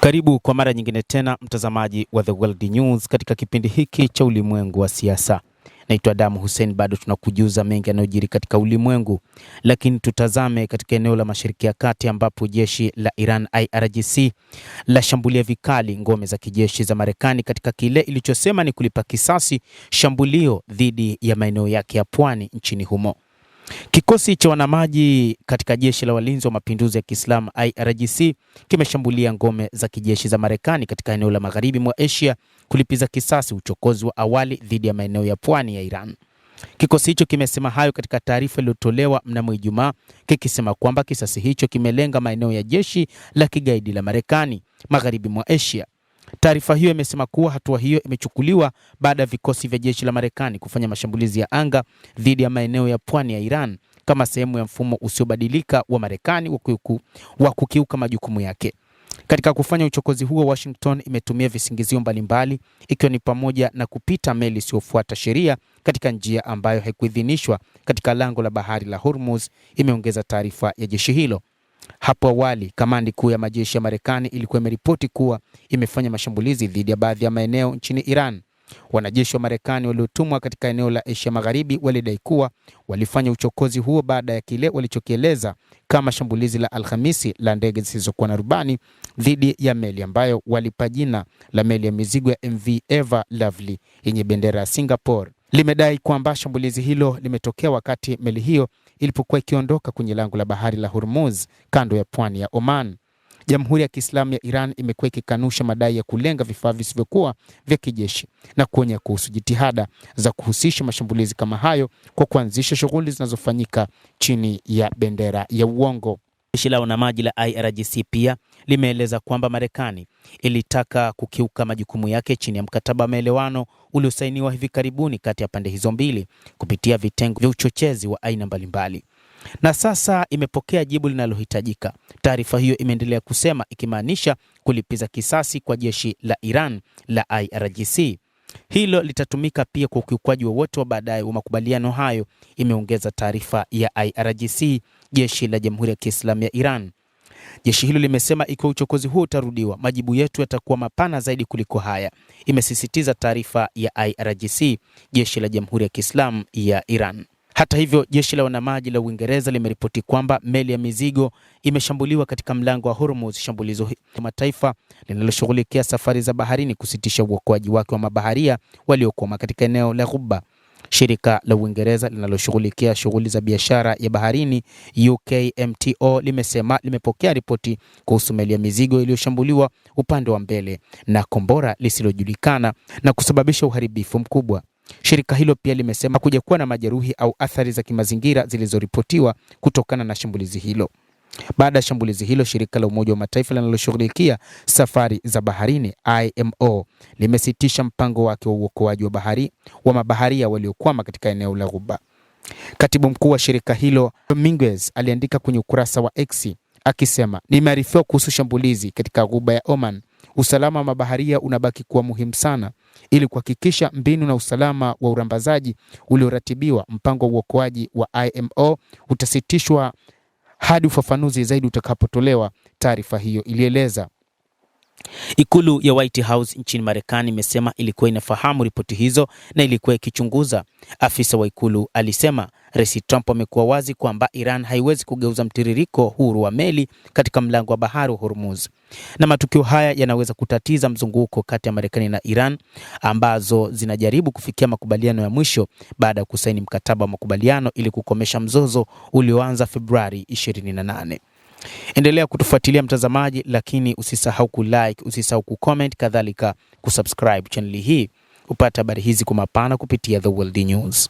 Karibu kwa mara nyingine tena mtazamaji wa The World News katika kipindi hiki cha ulimwengu wa siasa. Naitwa Adamu Hussein, bado tunakujuza mengi yanayojiri katika ulimwengu. Lakini tutazame katika eneo la Mashariki ya Kati ambapo jeshi la Iran IRGC la shambulia vikali ngome za kijeshi za Marekani katika kile ilichosema ni kulipa kisasi shambulio dhidi ya maeneo yake ya pwani nchini humo. Kikosi cha wanamaji katika jeshi la walinzi wa mapinduzi ya Kiislamu IRGC kimeshambulia ngome za kijeshi za Marekani katika eneo la magharibi mwa Asia kulipiza kisasi uchokozi wa awali dhidi ya maeneo ya pwani ya Iran. Kikosi hicho kimesema hayo katika taarifa iliyotolewa mnamo Ijumaa, kikisema kwamba kisasi hicho kimelenga maeneo ya jeshi la kigaidi la Marekani magharibi mwa Asia. Taarifa hiyo imesema kuwa hatua hiyo imechukuliwa baada ya vikosi vya jeshi la Marekani kufanya mashambulizi ya anga dhidi ya maeneo ya pwani ya Iran kama sehemu ya mfumo usiobadilika wa Marekani wa kukiuka majukumu yake. Katika kufanya uchokozi huo, Washington imetumia visingizio mbalimbali ikiwa ni pamoja na kupita meli isiyofuata sheria katika njia ambayo haikuidhinishwa katika lango la bahari la Hormuz, imeongeza taarifa ya jeshi hilo. Hapo awali, kamandi kuu ya majeshi ya Marekani ilikuwa imeripoti kuwa imefanya mashambulizi dhidi ya baadhi ya maeneo nchini Iran. Wanajeshi wa Marekani waliotumwa katika eneo la Asia Magharibi walidai kuwa walifanya uchokozi huo baada ya kile walichokieleza kama shambulizi la Alhamisi la ndege zisizokuwa na rubani dhidi ya meli ambayo walipa jina la meli ya mizigo ya MV Ever Lovely yenye bendera ya Singapore. Limedai kwamba shambulizi hilo limetokea wakati meli hiyo ilipokuwa ikiondoka kwenye lango la bahari la Hormuz kando ya pwani ya Oman. Jamhuri ya Kiislamu ya Iran imekuwa ikikanusha madai ya kulenga vifaa visivyokuwa vya kijeshi na kuonya kuhusu jitihada za kuhusisha mashambulizi kama hayo kwa kuanzisha shughuli zinazofanyika chini ya bendera ya uongo. Jeshi la wanamaji la IRGC pia limeeleza kwamba Marekani ilitaka kukiuka majukumu yake chini ya mkataba wa maelewano uliosainiwa hivi karibuni kati ya pande hizo mbili kupitia vitengo vya uchochezi wa aina mbalimbali. Na sasa imepokea jibu linalohitajika. Taarifa hiyo imeendelea kusema, ikimaanisha kulipiza kisasi kwa jeshi la Iran la IRGC. Hilo litatumika pia kwa ukiukwaji wowote wa baadaye wa makubaliano hayo, imeongeza taarifa ya IRGC, jeshi la Jamhuri ya Kiislamu ya Iran. Jeshi hilo limesema ikiwa uchokozi huo utarudiwa, majibu yetu yatakuwa mapana zaidi kuliko haya, imesisitiza taarifa ya IRGC, jeshi la Jamhuri ya Kiislamu ya Iran. Hata hivyo, jeshi la wanamaji la Uingereza limeripoti kwamba meli ya mizigo imeshambuliwa katika mlango wa Hormuz. Shambulizo hilo mataifa linaloshughulikia safari za baharini kusitisha uokoaji wake wa mabaharia waliokwama katika eneo la Ghuba. Shirika la Uingereza linaloshughulikia shughuli za biashara ya baharini UKMTO limesema limepokea ripoti kuhusu meli ya mizigo iliyoshambuliwa upande wa mbele na kombora lisilojulikana na kusababisha uharibifu mkubwa. Shirika hilo pia limesema hakuja kuwa na majeruhi au athari za kimazingira zilizoripotiwa kutokana na shambulizi hilo. Baada ya shambulizi hilo, shirika la Umoja wa Mataifa linaloshughulikia safari za baharini IMO limesitisha mpango wake wa uokoaji wa mabaharia waliokwama katika eneo la Ghuba. Katibu mkuu wa shirika hilo Dominguez aliandika kwenye ukurasa wa X akisema, nimearifiwa kuhusu shambulizi katika Ghuba ya Oman. Usalama wa mabaharia unabaki kuwa muhimu sana ili kuhakikisha mbinu na usalama wa urambazaji ulioratibiwa. Mpango wa uokoaji wa IMO utasitishwa hadi ufafanuzi zaidi utakapotolewa, taarifa hiyo ilieleza. Ikulu ya White House nchini Marekani imesema ilikuwa inafahamu ripoti hizo na ilikuwa ikichunguza. Afisa wa ikulu alisema Rais Trump amekuwa wazi kwamba Iran haiwezi kugeuza mtiririko huru wa meli katika mlango wa bahari wa Hormuz. Na matukio haya yanaweza kutatiza mzunguko kati ya Marekani na Iran ambazo zinajaribu kufikia makubaliano ya mwisho baada ya kusaini mkataba wa makubaliano ili kukomesha mzozo ulioanza Februari 28. Endelea kutufuatilia mtazamaji, lakini usisahau kulike, usisahau kucomment, kadhalika kusubscribe channel hii upate habari hizi kwa mapana kupitia The World News.